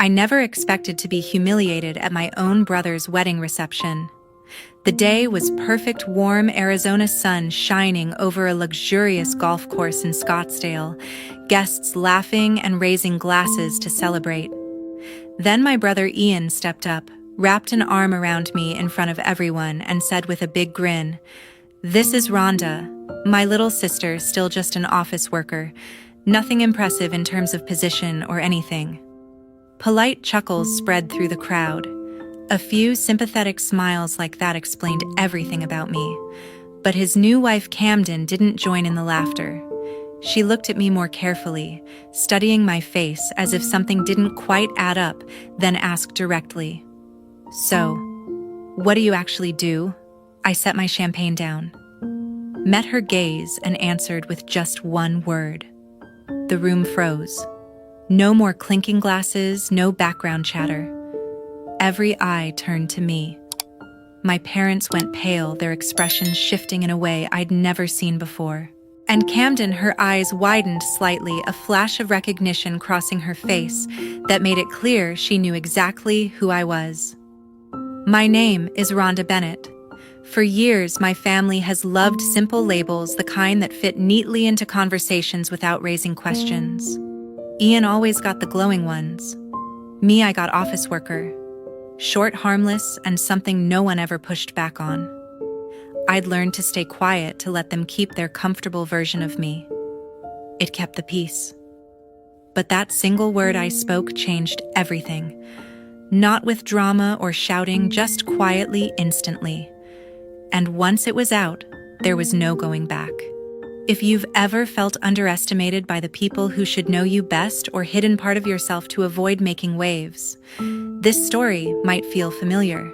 I never expected to be humiliated at my own brother's wedding reception. The day was perfect warm Arizona sun shining over a luxurious golf course in Scottsdale, guests laughing and raising glasses to celebrate. Then my brother Ian stepped up, wrapped an arm around me in front of everyone, and said with a big grin, "This is Rhonda, my little sister, still just an office worker. Nothing impressive in terms of position or anything." Polite chuckles spread through the crowd. A few sympathetic smiles like that explained everything about me. But his new wife Camden didn't join in the laughter. She looked at me more carefully, studying my face as if something didn't quite add up, then asked directly, "So, what do you actually do?" I set my champagne down, met her gaze, and answered with just one word. The room froze. No more clinking glasses, no background chatter. Every eye turned to me. My parents went pale, their expressions shifting in a way I'd never seen before. And Camden, her eyes widened slightly, a flash of recognition crossing her face that made it clear she knew exactly who I was. My name is Rhonda Bennett. For years, my family has loved simple labels, the kind that fit neatly into conversations without raising questions. Ian always got the glowing ones. Me, I got office worker. Short, harmless, and something no one ever pushed back on. I'd learned to stay quiet, to let them keep their comfortable version of me. It kept the peace. But that single word I spoke changed everything. Not with drama or shouting, just quietly, instantly. And once it was out, there was no going back. If you've ever felt underestimated by the people who should know you best, or hidden part of yourself to avoid making waves, this story might feel familiar.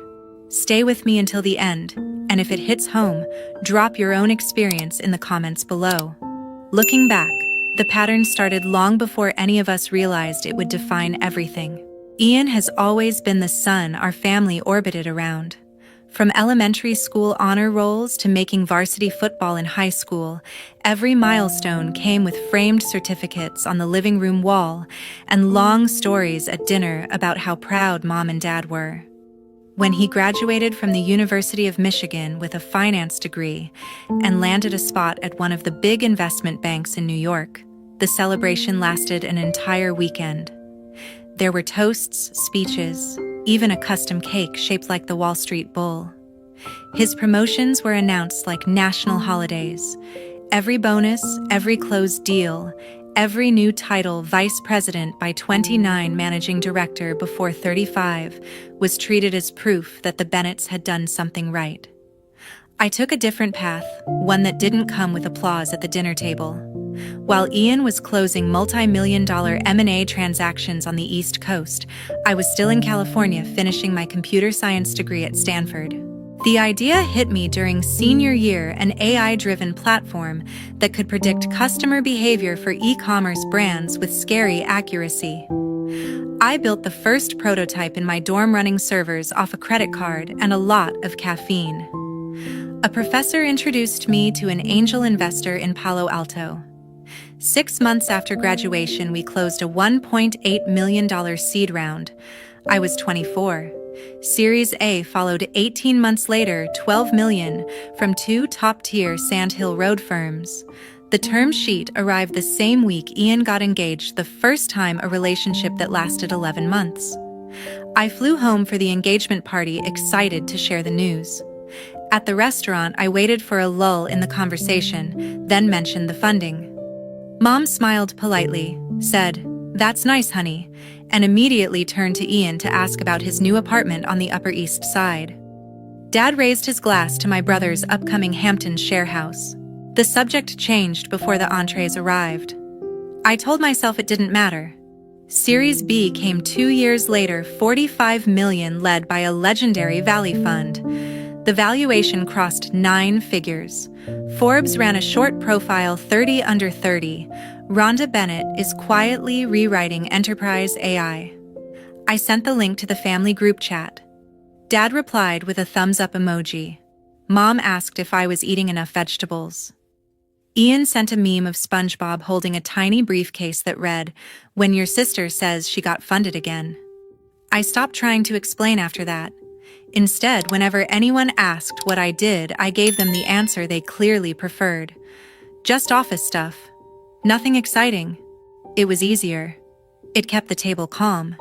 Stay with me until the end, and if it hits home, drop your own experience in the comments below. Looking back, the pattern started long before any of us realized it would define everything. Ian has always been the sun our family orbited around. From elementary school honor rolls to making varsity football in high school, every milestone came with framed certificates on the living room wall and long stories at dinner about how proud Mom and Dad were. When he graduated from the University of Michigan with a finance degree and landed a spot at one of the big investment banks in New York, the celebration lasted an entire weekend. There were toasts, speeches, even a custom cake shaped like the Wall Street Bull. His promotions were announced like national holidays. Every bonus, every closed deal, every new title, vice president by 29, managing director before 35, was treated as proof that the Bennetts had done something right. I took a different path, one that didn't come with applause at the dinner table. While Ian was closing multi-million-dollar M&A transactions on the East Coast, I was still in California finishing my computer science degree at Stanford. The idea hit me during senior year, an AI-driven platform that could predict customer behavior for e-commerce brands with scary accuracy. I built the first prototype in my dorm running servers off a credit card and a lot of caffeine. A professor introduced me to an angel investor in Palo Alto. 6 months after graduation, we closed a $1.8 million seed round. I was 24. Series A followed 18 months later, $12 million, from 2 top-tier Sand Hill Road firms. The term sheet arrived the same week Ian got engaged, the first time a relationship that lasted 11 months. I flew home for the engagement party, excited to share the news. At the restaurant, I waited for a lull in the conversation, then mentioned the funding. Mom smiled politely, said, "That's nice, honey," and immediately turned to Ian to ask about his new apartment on the Upper East Side. Dad raised his glass to my brother's upcoming Hampton share house. The subject changed before the entrees arrived. I told myself it didn't matter. Series B came 2 years later, $45 million, led by a legendary Valley fund. The valuation crossed 9 figures. Forbes ran a short profile, 30 under 30. Rhonda Bennett is quietly rewriting enterprise AI. I sent the link to the family group chat. Dad replied with a thumbs up emoji. Mom asked if I was eating enough vegetables. Ian sent a meme of SpongeBob holding a tiny briefcase that read, "When your sister says she got funded again." I stopped trying to explain after that. Instead, whenever anyone asked what I did, I gave them the answer they clearly preferred. Just office stuff. Nothing exciting. It was easier. It kept the table calm.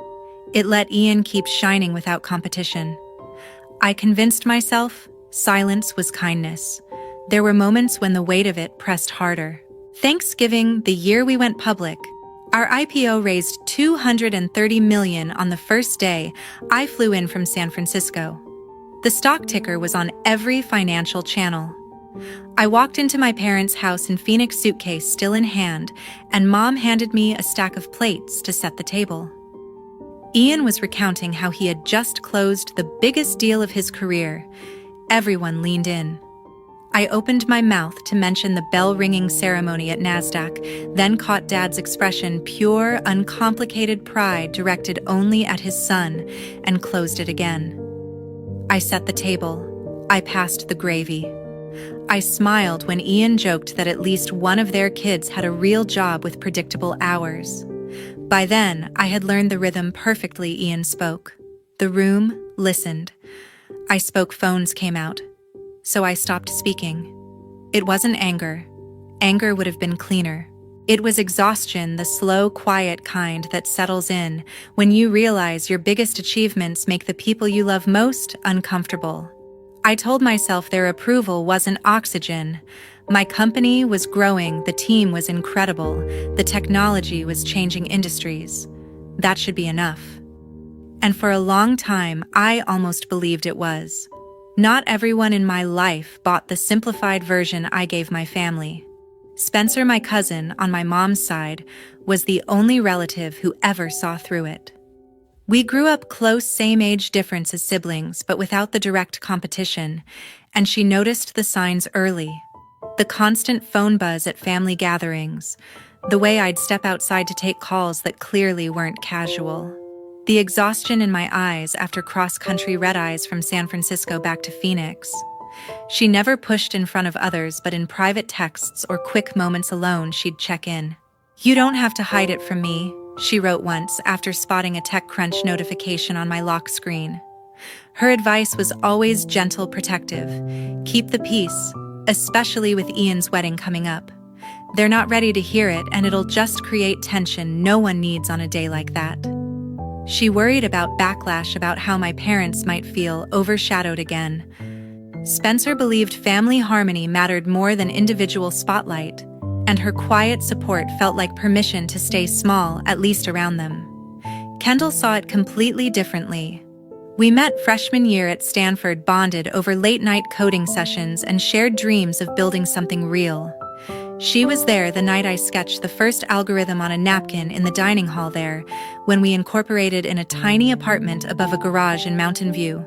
It let Ian keep shining without competition. I convinced myself silence was kindness. There were moments when the weight of it pressed harder. Thanksgiving, the year we went public, our IPO raised $230 million on the first day I flew in from San Francisco. The stock ticker was on every financial channel. I walked into my parents' house in Phoenix, suitcase still in hand, and Mom handed me a stack of plates to set the table. Ian was recounting how he had just closed the biggest deal of his career. Everyone leaned in. I opened my mouth to mention the bell-ringing ceremony at NASDAQ, then caught Dad's expression, pure, uncomplicated pride directed only at his son, and closed it again. I set the table. I passed the gravy. I smiled when Ian joked that at least one of their kids had a real job with predictable hours. By then, I had learned the rhythm perfectly Ian spoke. The room listened. I spoke, phones came out. So I stopped speaking. It wasn't anger. Anger would have been cleaner. It was exhaustion, the slow, quiet kind that settles in when you realize your biggest achievements make the people you love most uncomfortable. I told myself their approval wasn't oxygen. My company was growing, the team was incredible, the technology was changing industries. That should be enough. And for a long time, I almost believed it was. Not everyone in my life bought the simplified version I gave my family. Spencer, my cousin, on my mom's side, was the only relative who ever saw through it. We grew up close, same age difference as siblings, but without the direct competition, and she noticed the signs early. The constant phone buzz at family gatherings, the way I'd step outside to take calls that clearly weren't casual. The exhaustion in my eyes after cross-country red-eyes from San Francisco back to Phoenix. She never pushed in front of others, but in private texts or quick moments alone, she'd check in. "You don't have to hide it from me," she wrote once after spotting a TechCrunch notification on my lock screen. Her advice was always gentle, protective. Keep the peace, especially with Ian's wedding coming up. They're not ready to hear it, and it'll just create tension no one needs on a day like that. She worried about backlash, about how my parents might feel overshadowed again. Spencer believed family harmony mattered more than individual spotlight, and her quiet support felt like permission to stay small, at least around them. Kendall saw it completely differently. We met freshman year at Stanford, bonded over late-night coding sessions and shared dreams of building something real. She was there the night I sketched the first algorithm on a napkin in the dining hall there, when we incorporated in a tiny apartment above a garage in Mountain View.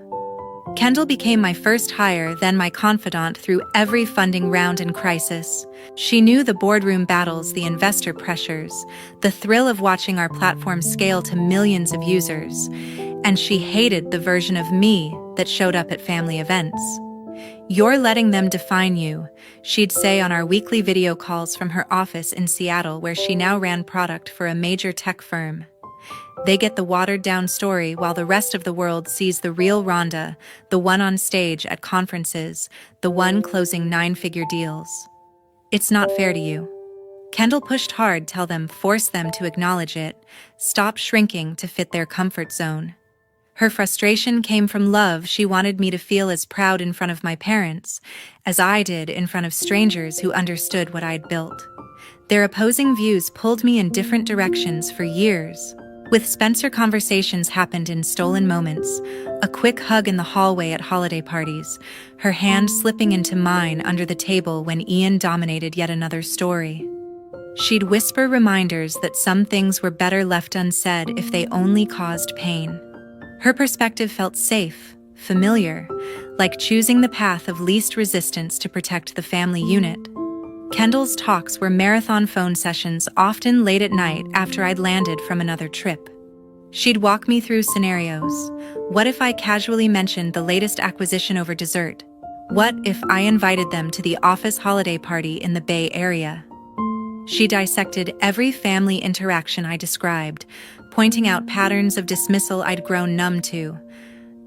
Kendall became my first hire, then my confidant through every funding round and crisis. She knew the boardroom battles, the investor pressures, the thrill of watching our platform scale to millions of users, and she hated the version of me that showed up at family events. "You're letting them define you," she'd say on our weekly video calls from her office in Seattle, where she now ran product for a major tech firm. "They get the watered-down story while the rest of the world sees the real Rhonda, the one on stage at conferences, the one closing nine-figure deals. It's not fair to you." Kendall pushed hard, tell them, force them to acknowledge it, stop shrinking to fit their comfort zone. Her frustration came from love. She wanted me to feel as proud in front of my parents as I did in front of strangers who understood what I'd built. Their opposing views pulled me in different directions for years. With Spencer, conversations happened in stolen moments, a quick hug in the hallway at holiday parties, her hand slipping into mine under the table when Ian dominated yet another story. She'd whisper reminders that some things were better left unsaid if they only caused pain. Her perspective felt safe, familiar, like choosing the path of least resistance to protect the family unit. Kendall's talks were marathon phone sessions, often late at night after I'd landed from another trip. She'd walk me through scenarios. What if I casually mentioned the latest acquisition over dessert? What if I invited them to the office holiday party in the Bay Area? She dissected every family interaction I described, pointing out patterns of dismissal I'd grown numb to.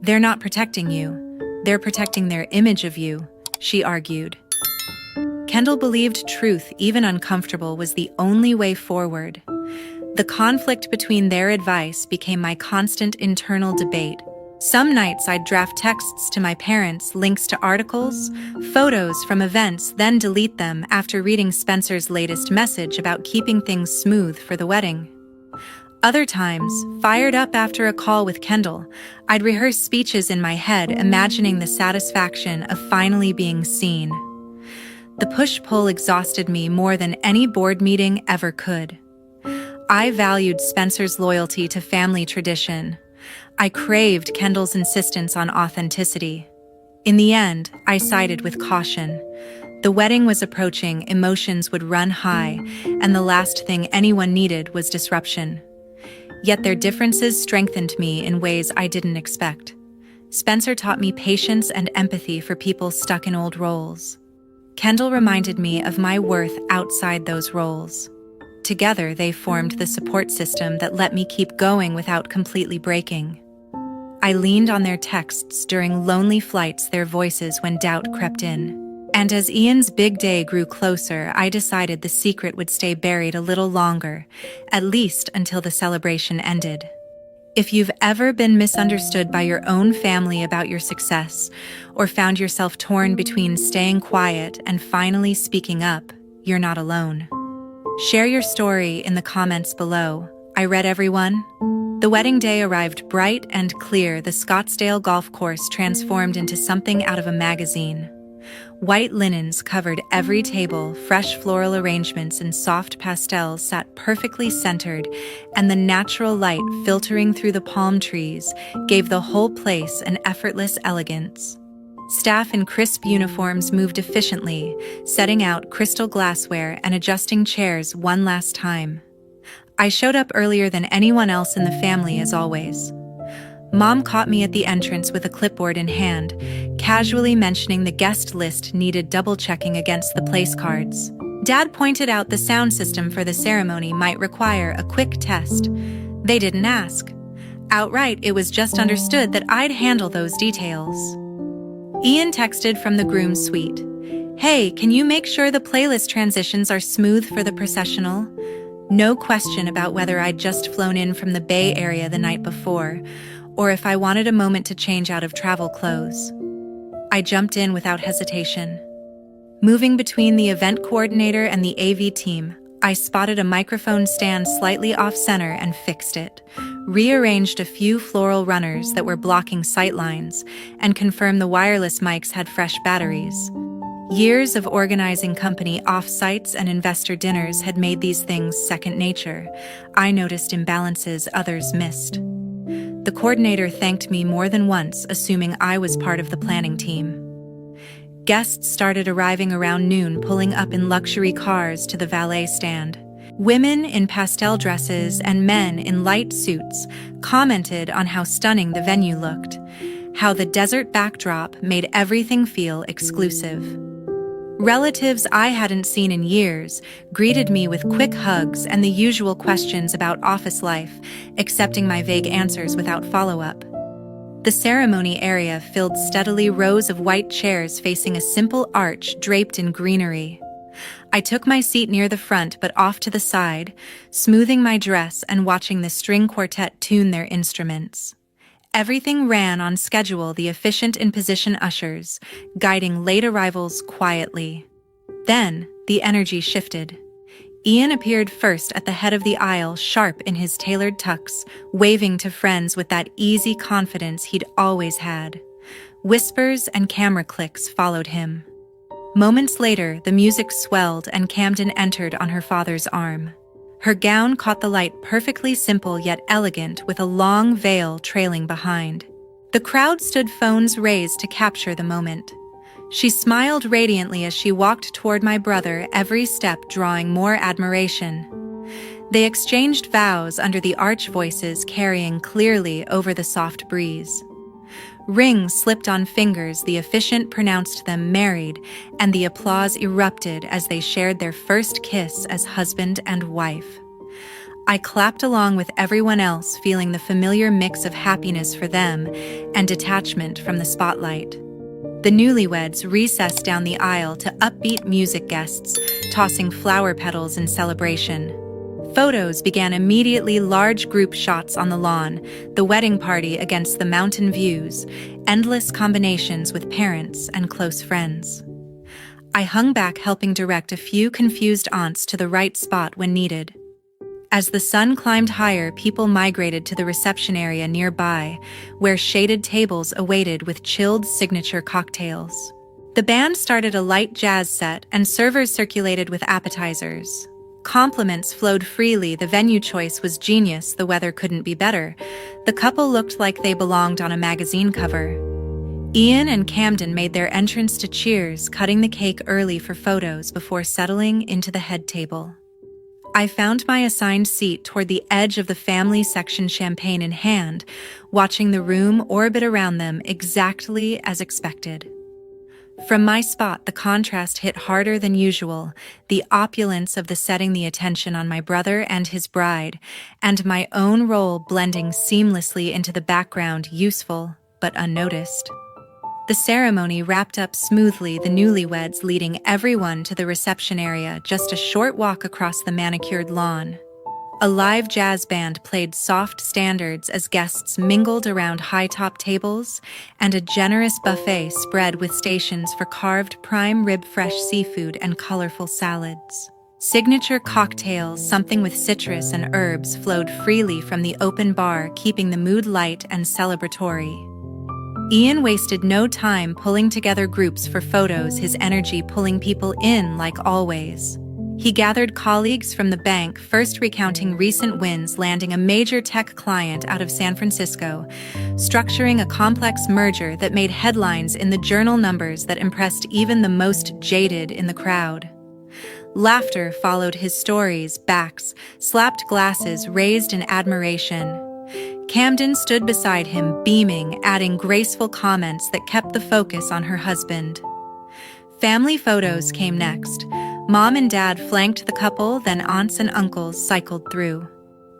"They're not protecting you. They're protecting their image of you," she argued. Kendall believed truth, even uncomfortable, was the only way forward. The conflict between their advice became my constant internal debate. Some nights I'd draft texts to my parents, links to articles, photos from events, then delete them after reading Spencer's latest message about keeping things smooth for the wedding. Other times, fired up after a call with Kendall, I'd rehearse speeches in my head, imagining the satisfaction of finally being seen. The push-pull exhausted me more than any board meeting ever could. I valued Spencer's loyalty to family tradition. I craved Kendall's insistence on authenticity. In the end, I sided with caution. The wedding was approaching, emotions would run high, and the last thing anyone needed was disruption. Yet their differences strengthened me in ways I didn't expect. Spencer taught me patience and empathy for people stuck in old roles. Kendall reminded me of my worth outside those roles. Together, they formed the support system that let me keep going without completely breaking. I leaned on their texts during lonely flights, their voices when doubt crept in. And as Ian's big day grew closer, I decided the secret would stay buried a little longer, at least until the celebration ended. If you've ever been misunderstood by your own family about your success, or found yourself torn between staying quiet and finally speaking up, you're not alone. Share your story in the comments below. I read everyone. The wedding day arrived bright and clear. The Scottsdale golf course transformed into something out of a magazine. White linens covered every table, fresh floral arrangements and soft pastels sat perfectly centered, and the natural light filtering through the palm trees gave the whole place an effortless elegance. Staff in crisp uniforms moved efficiently, setting out crystal glassware and adjusting chairs one last time. I showed up earlier than anyone else in the family, as always. Mom caught me at the entrance with a clipboard in hand, casually mentioning the guest list needed double-checking against the place cards. Dad pointed out the sound system for the ceremony might require a quick test. They didn't ask. Outright, it was just understood that I'd handle those details. Ian texted from the groom's suite. "Hey, can you make sure the playlist transitions are smooth for the processional?" No question about whether I'd just flown in from the Bay Area the night before, or if I wanted a moment to change out of travel clothes. I jumped in without hesitation. Moving between the event coordinator and the AV team, I spotted a microphone stand slightly off-center and fixed it, rearranged a few floral runners that were blocking sightlines, and confirmed the wireless mics had fresh batteries. Years of organizing company off-sites and investor dinners had made these things second nature. I noticed imbalances others missed. The coordinator thanked me more than once, assuming I was part of the planning team. Guests started arriving around noon, pulling up in luxury cars to the valet stand. Women in pastel dresses and men in light suits commented on how stunning the venue looked, how the desert backdrop made everything feel exclusive. Relatives I hadn't seen in years greeted me with quick hugs and the usual questions about office life, accepting my vague answers without follow-up. The ceremony area filled steadily, rows of white chairs facing a simple arch draped in greenery. I took my seat near the front but off to the side, smoothing my dress and watching the string quartet tune their instruments. Everything ran on schedule, the efficient in-position ushers, guiding late arrivals quietly. Then, the energy shifted. Ian appeared first at the head of the aisle, sharp in his tailored tux, waving to friends with that easy confidence he'd always had. Whispers and camera clicks followed him. Moments later, the music swelled and Camden entered on her father's arm. Her gown caught the light, perfectly simple yet elegant, with a long veil trailing behind. The crowd stood, phones raised to capture the moment. She smiled radiantly as she walked toward my brother, every step drawing more admiration. They exchanged vows under the arch, voices carrying clearly over the soft breeze. Rings slipped on fingers, the officiant pronounced them married, and the applause erupted as they shared their first kiss as husband and wife. I clapped along with everyone else, feeling the familiar mix of happiness for them and detachment from the spotlight. The newlyweds recessed down the aisle to upbeat music guests, tossing flower petals in celebration. Photos began immediately, large group shots on the lawn, the wedding party against the mountain views, endless combinations with parents and close friends. I hung back, helping direct a few confused aunts to the right spot when needed. As the sun climbed higher, people migrated to the reception area nearby, where shaded tables awaited with chilled signature cocktails. The band started a light jazz set, and servers circulated with appetizers. Compliments flowed freely. The venue choice was genius. The weather couldn't be better. The couple looked like they belonged on a magazine cover. Ian and Camden made their entrance to cheers, cutting the cake early for photos before settling into the head table. I found my assigned seat toward the edge of the family section, champagne in hand, watching the room orbit around them exactly as expected. From my spot, the contrast hit harder than usual, the opulence of the setting the attention on my brother and his bride, and my own role blending seamlessly into the background, useful but unnoticed. The ceremony wrapped up smoothly, the newlyweds leading everyone to the reception area, just a short walk across the manicured lawn. A live jazz band played soft standards as guests mingled around high-top tables, and a generous buffet spread with stations for carved prime rib, fresh seafood, and colorful salads. Signature cocktails, something with citrus and herbs, flowed freely from the open bar, keeping the mood light and celebratory. Ian wasted no time pulling together groups for photos, his energy pulling people in like always. He gathered colleagues from the bank, first recounting recent wins, landing a major tech client out of San Francisco, structuring a complex merger that made headlines in the journal, numbers that impressed even the most jaded in the crowd. Laughter followed his stories, backs slapped, glasses raised in admiration. Camden stood beside him, beaming, adding graceful comments that kept the focus on her husband. Family photos came next. Mom and Dad flanked the couple, then aunts and uncles cycled through.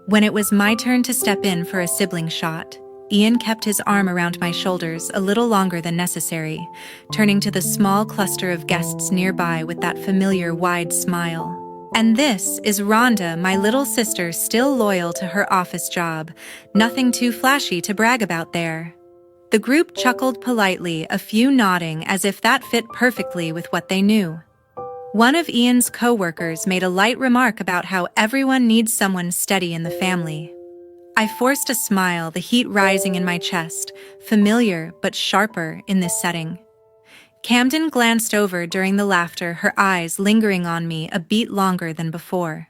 When it was my turn to step in for a sibling shot, Ian kept his arm around my shoulders a little longer than necessary, turning to the small cluster of guests nearby with that familiar wide smile. "And this is Rhonda, my little sister, still loyal to her office job. Nothing too flashy to brag about there." The group chuckled politely, a few nodding as if that fit perfectly with what they knew. One of Ian's co-workers made a light remark about how everyone needs someone steady in the family. I forced a smile, the heat rising in my chest, familiar but sharper in this setting. Camden glanced over during the laughter, her eyes lingering on me a beat longer than before.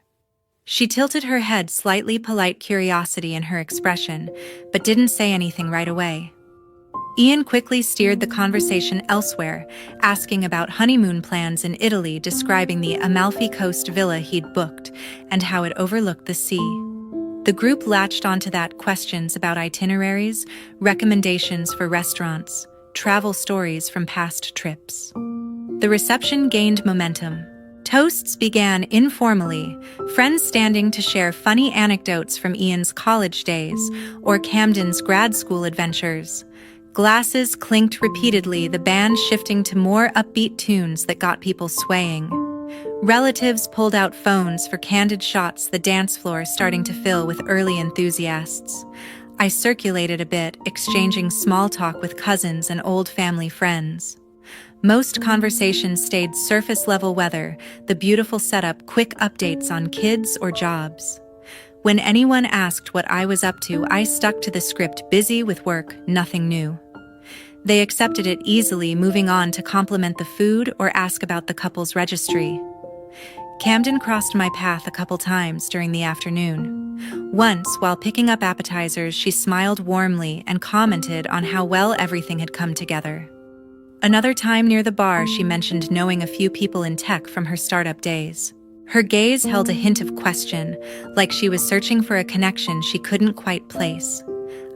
She tilted her head slightly, polite curiosity in her expression, but didn't say anything right away. Ian quickly steered the conversation elsewhere, asking about honeymoon plans in Italy, describing the Amalfi Coast villa he'd booked and how it overlooked the sea. The group latched onto that, questions about itineraries, recommendations for restaurants, travel stories from past trips. The reception gained momentum. Toasts began informally, friends standing to share funny anecdotes from Ian's college days or Camden's grad school adventures. Glasses clinked repeatedly, the band shifting to more upbeat tunes that got people swaying. Relatives pulled out phones for candid shots, the dance floor starting to fill with early enthusiasts. I circulated a bit, exchanging small talk with cousins and old family friends. Most conversations stayed surface-level, weather, the beautiful setup, quick updates on kids or jobs. When anyone asked what I was up to, I stuck to the script, busy with work, nothing new. They accepted it easily, moving on to compliment the food or ask about the couple's registry. Camden crossed my path a couple times during the afternoon. Once, while picking up appetizers, she smiled warmly and commented on how well everything had come together. Another time near the bar, she mentioned knowing a few people in tech from her startup days. Her gaze held a hint of question, like she was searching for a connection she couldn't quite place.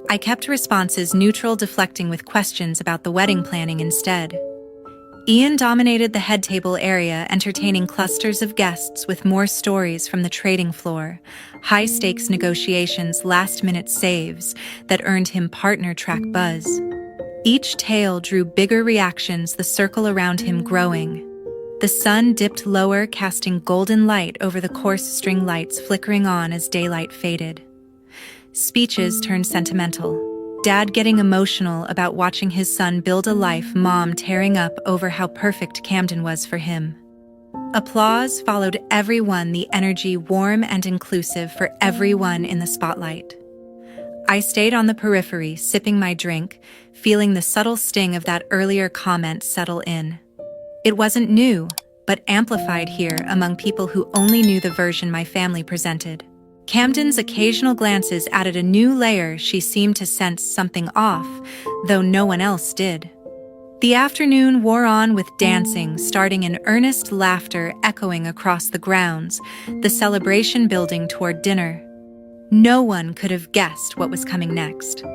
I kept responses neutral, deflecting with questions about the wedding planning instead. Ian dominated the head table area, entertaining clusters of guests with more stories from the trading floor, high-stakes negotiations, last-minute saves that earned him partner track buzz. Each tale drew bigger reactions, the circle around him growing. The sun dipped lower, casting golden light over the coarse string lights flickering on as daylight faded. Speeches turned sentimental. Dad getting emotional about watching his son build a life, Mom tearing up over how perfect Camden was for him. Applause followed everyone, the energy warm and inclusive for everyone in the spotlight. I stayed on the periphery, sipping my drink, feeling the subtle sting of that earlier comment settle in. It wasn't new, but amplified here among people who only knew the version my family presented. Camden's occasional glances added a new layer. She seemed to sense something off, though no one else did. The afternoon wore on with dancing, starting in earnest laughter echoing across the grounds, the celebration building toward dinner. No one could have guessed what was coming next.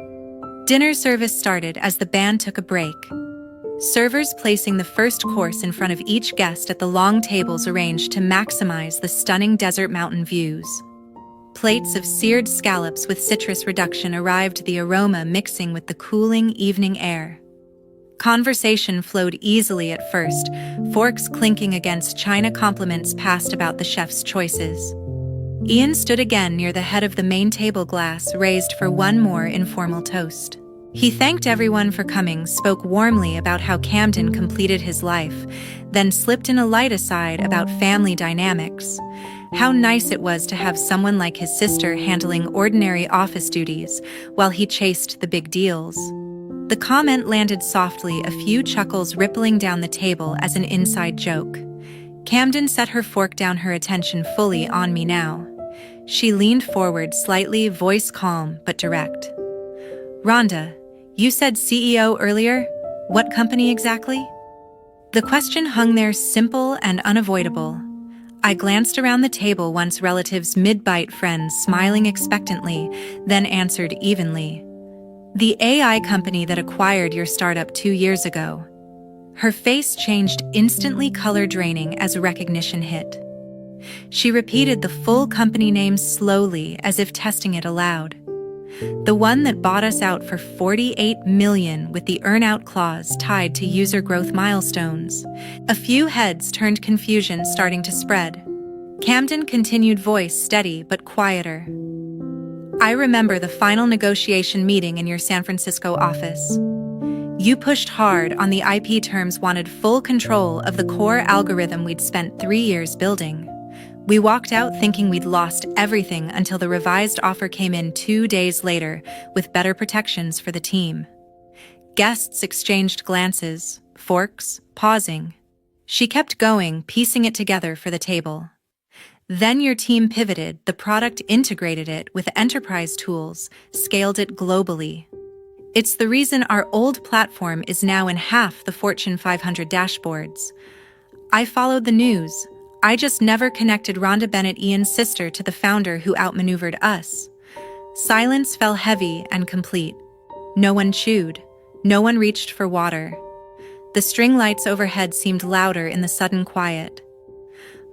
Dinner service started as the band took a break. Servers placing the first course in front of each guest at the long tables arranged to maximize the stunning desert mountain views. Plates of seared scallops with citrus reduction arrived, the aroma mixing with the cooling evening air. Conversation flowed easily at first, forks clinking against china, compliments passed about the chef's choices. Ian stood again near the head of the main table, glass raised for one more informal toast. He thanked everyone for coming, spoke warmly about how Camden completed his life, then slipped in a light aside about family dynamics. How nice it was to have someone like his sister handling ordinary office duties while he chased the big deals. The comment landed softly, a few chuckles rippling down the table as an inside joke. Camden set her fork down, her attention fully on me now. She leaned forward slightly, voice calm but direct. "Rhonda, you said CEO earlier. What company exactly?" The question hung there, simple and unavoidable. I glanced around the table, once relatives, mid-bite friends smiling expectantly, then answered evenly. "The AI company that acquired your startup 2 years ago." Her face changed instantly, color draining as recognition hit. She repeated the full company name slowly, as if testing it aloud. "The one that bought us out for $48 million with the earn-out clause tied to user growth milestones." A few heads turned, confusion starting to spread. Camden continued, voice steady but quieter. "I remember the final negotiation meeting in your San Francisco office. You pushed hard on the IP terms, wanted full control of the core algorithm we'd spent 3 years building. We walked out thinking we'd lost everything until the revised offer came in 2 days later with better protections for the team." Guests exchanged glances, forks, pausing. She kept going, piecing it together for the table. "Then your team pivoted, the product, integrated it with enterprise tools, scaled it globally. It's the reason our old platform is now in half the Fortune 500 dashboards. I followed the news. I just never connected Rhonda Bennett, Ian's sister, to the founder who outmaneuvered us." Silence fell heavy and complete. No one chewed. No one reached for water. The string lights overhead seemed louder in the sudden quiet.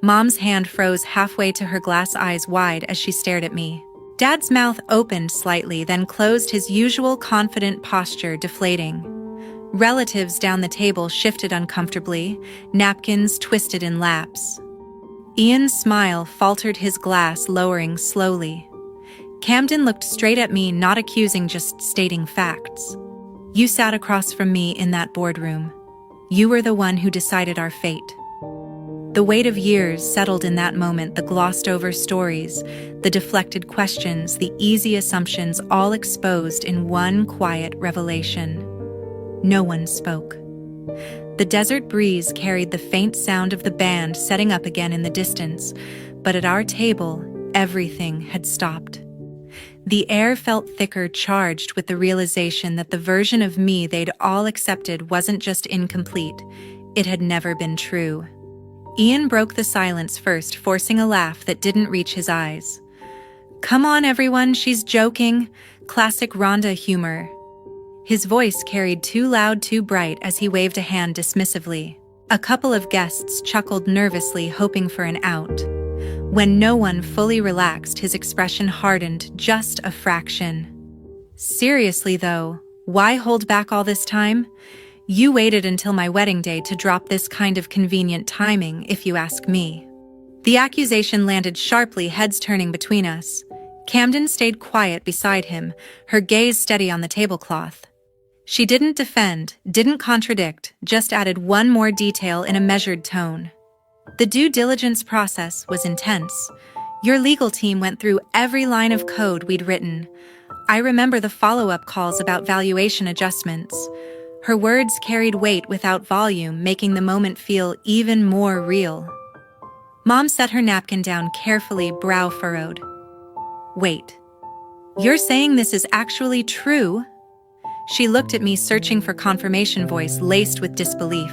Mom's hand froze halfway to her glass, eyes wide as she stared at me. Dad's mouth opened slightly, then closed, his usual confident posture deflating. Relatives down the table shifted uncomfortably, napkins twisted in laps. Ian's smile faltered, his glass lowering slowly. Camden looked straight at me, not accusing, just stating facts. "You sat across from me in that boardroom. You were the one who decided our fate." The weight of years settled in that moment, the glossed-over stories, the deflected questions, the easy assumptions, all exposed in one quiet revelation. No one spoke. The desert breeze carried the faint sound of the band setting up again in the distance, but at our table, everything had stopped. The air felt thicker, charged with the realization that the version of me they'd all accepted wasn't just incomplete, it had never been true. Ian broke the silence first, forcing a laugh that didn't reach his eyes. "Come on, everyone, she's joking. Classic Rhonda humor." His voice carried too loud, too bright as he waved a hand dismissively. A couple of guests chuckled nervously, hoping for an out. When no one fully relaxed, his expression hardened just a fraction. Seriously though, why hold back all this time? You waited until my wedding day to drop this kind of convenient timing, if you ask me. The accusation landed sharply, heads turning between us. Camden stayed quiet beside him, her gaze steady on the tablecloth. She didn't defend, didn't contradict, just added one more detail in a measured tone. The due diligence process was intense. Your legal team went through every line of code we'd written. I remember the follow-up calls about valuation adjustments. Her words carried weight without volume, making the moment feel even more real. Mom set her napkin down carefully, brow furrowed. Wait. You're saying this is actually true? She looked at me, searching for confirmation, voice laced with disbelief.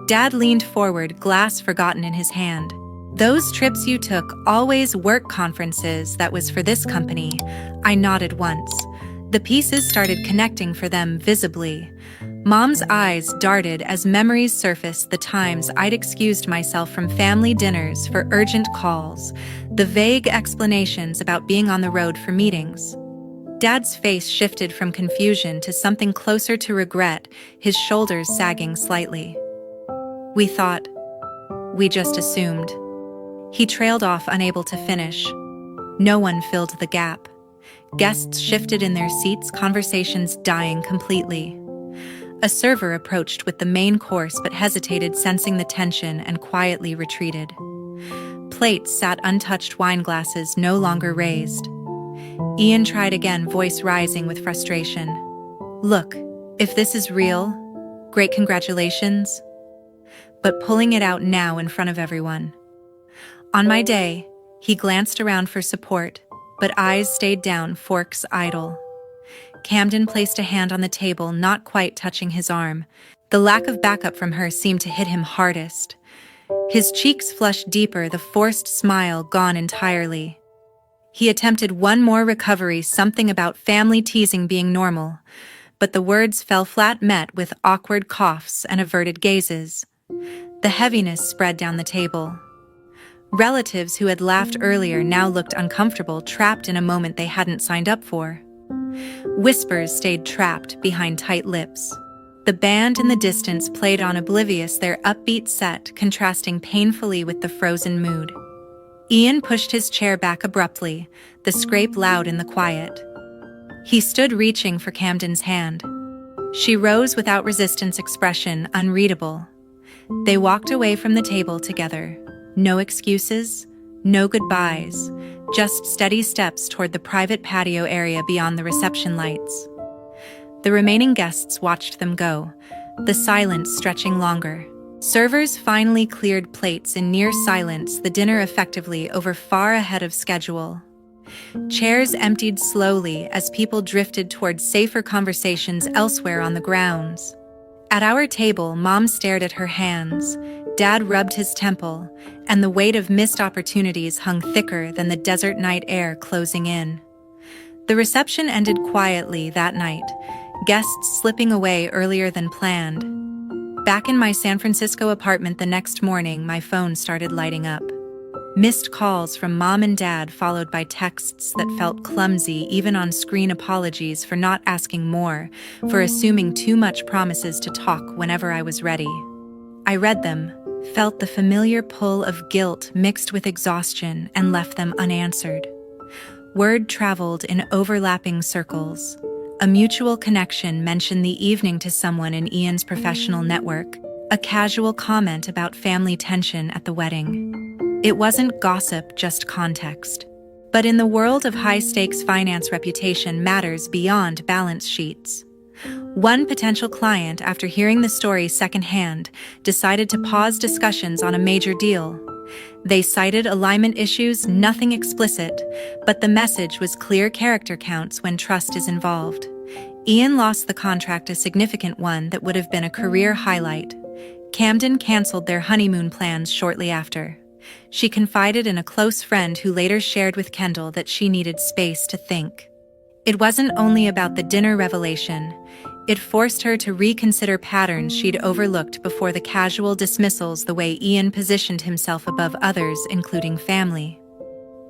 Dad leaned forward, glass forgotten in his hand. Those trips you took, always work conferences, that was for this company. I nodded once. The pieces started connecting for them visibly. Mom's eyes darted as memories surfaced, the times I'd excused myself from family dinners for urgent calls, the vague explanations about being on the road for meetings. Dad's face shifted from confusion to something closer to regret, his shoulders sagging slightly. We thought. We just assumed. He trailed off, unable to finish. No one filled the gap. Guests shifted in their seats, conversations dying completely. A server approached with the main course but hesitated, sensing the tension, and quietly retreated. Plates sat untouched, wine glasses no longer raised. Ian tried again, voice rising with frustration. Look, if this is real, great, congratulations. But pulling it out now in front of everyone. On my day, he glanced around for support, but eyes stayed down, forks idle. Camden placed a hand on the table, not quite touching his arm. The lack of backup from her seemed to hit him hardest. His cheeks flushed deeper, the forced smile gone entirely. He attempted one more recovery, something about family teasing being normal, but the words fell flat, met with awkward coughs and averted gazes. The heaviness spread down the table. Relatives who had laughed earlier now looked uncomfortable, trapped in a moment they hadn't signed up for. Whispers stayed trapped behind tight lips. The band in the distance played on, oblivious, their upbeat set contrasting painfully with the frozen mood. Ian pushed his chair back abruptly, the scrape loud in the quiet. He stood, reaching for Camden's hand. She rose without resistance, expression unreadable. They walked away from the table together. No excuses, no goodbyes, just steady steps toward the private patio area beyond the reception lights. The remaining guests watched them go, the silence stretching longer. Servers finally cleared plates in near silence, the dinner effectively over, far ahead of schedule. Chairs emptied slowly as people drifted toward safer conversations elsewhere on the grounds. At our table, Mom stared at her hands, Dad rubbed his temple, and the weight of missed opportunities hung thicker than the desert night air closing in. The reception ended quietly that night, guests slipping away earlier than planned. Back in my San Francisco apartment the next morning, my phone started lighting up. Missed calls from Mom and Dad, followed by texts that felt clumsy, even on-screen apologies for not asking more, for assuming too much, promises to talk whenever I was ready. I read them, felt the familiar pull of guilt mixed with exhaustion, and left them unanswered. Word traveled in overlapping circles. A mutual connection mentioned the evening to someone in Ian's professional network, a casual comment about family tension at the wedding. It wasn't gossip, just context. But in the world of high-stakes finance, reputation matters beyond balance sheets. One potential client, after hearing the story secondhand, decided to pause discussions on a major deal. They cited alignment issues, nothing explicit, but the message was clear: character counts when trust is involved. Ian lost the contract, a significant one that would have been a career highlight. Camden canceled their honeymoon plans shortly after. She confided in a close friend who later shared with Kendall that she needed space to think. It wasn't only about the dinner revelation. It forced her to reconsider patterns she'd overlooked before, the casual dismissals, the way Ian positioned himself above others, including family.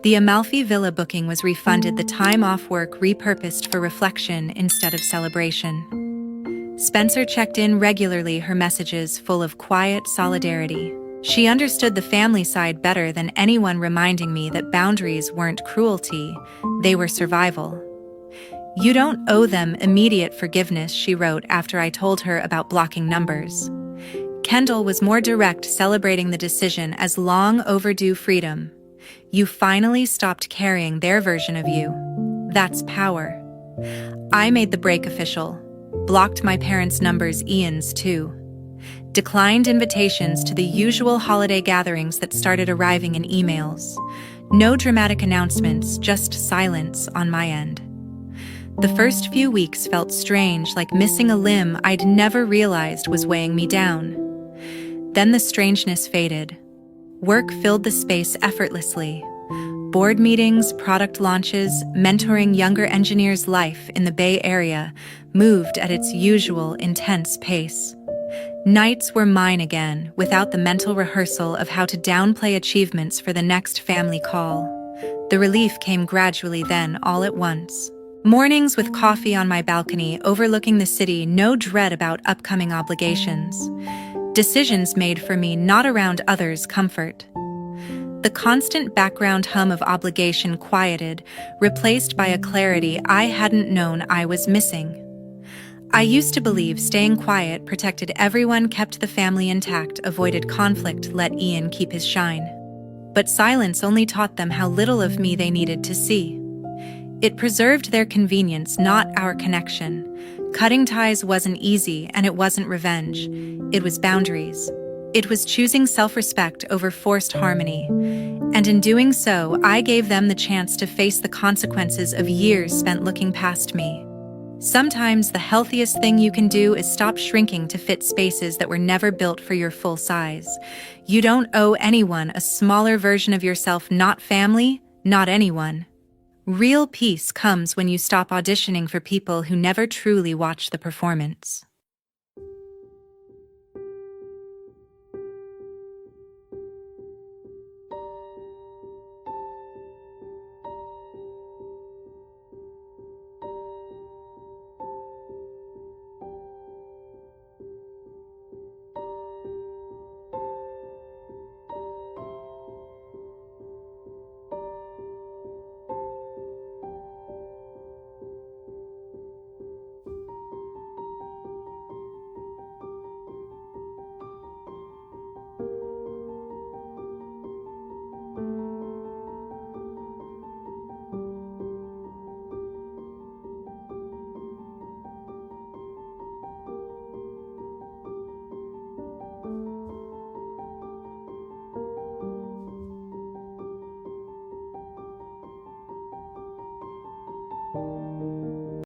The Amalfi Villa booking was refunded, the time off work repurposed for reflection instead of celebration. Spencer checked in regularly, her messages full of quiet solidarity. She understood the family side better than anyone, reminding me that boundaries weren't cruelty, they were survival. "You don't owe them immediate forgiveness," she wrote after I told her about blocking numbers. Kendall was more direct, celebrating the decision as long overdue freedom. "You finally stopped carrying their version of you. That's power." I made the break official. Blocked my parents' numbers, Ian's too. Declined invitations to the usual holiday gatherings that started arriving in emails. No dramatic announcements, just silence on my end. The first few weeks felt strange, like missing a limb I'd never realized was weighing me down. Then the strangeness faded. Work filled the space effortlessly. Board meetings, product launches, mentoring younger engineers. Life in the Bay Area moved at its usual intense pace. Nights were mine again, without the mental rehearsal of how to downplay achievements for the next family call. The relief came gradually, then all at once. Mornings with coffee on my balcony, overlooking the city, no dread about upcoming obligations. Decisions made for me, not around others' comfort. The constant background hum of obligation quieted, replaced by a clarity I hadn't known I was missing. I used to believe staying quiet protected everyone, kept the family intact, avoided conflict, let Ian keep his shine. But silence only taught them how little of me they needed to see. It preserved their convenience, not our connection. Cutting ties wasn't easy, and it wasn't revenge. It was boundaries. It was choosing self-respect over forced harmony. And in doing so, I gave them the chance to face the consequences of years spent looking past me. Sometimes the healthiest thing you can do is stop shrinking to fit spaces that were never built for your full size. You don't owe anyone a smaller version of yourself, not family, not anyone. Real peace comes when you stop auditioning for people who never truly watch the performance.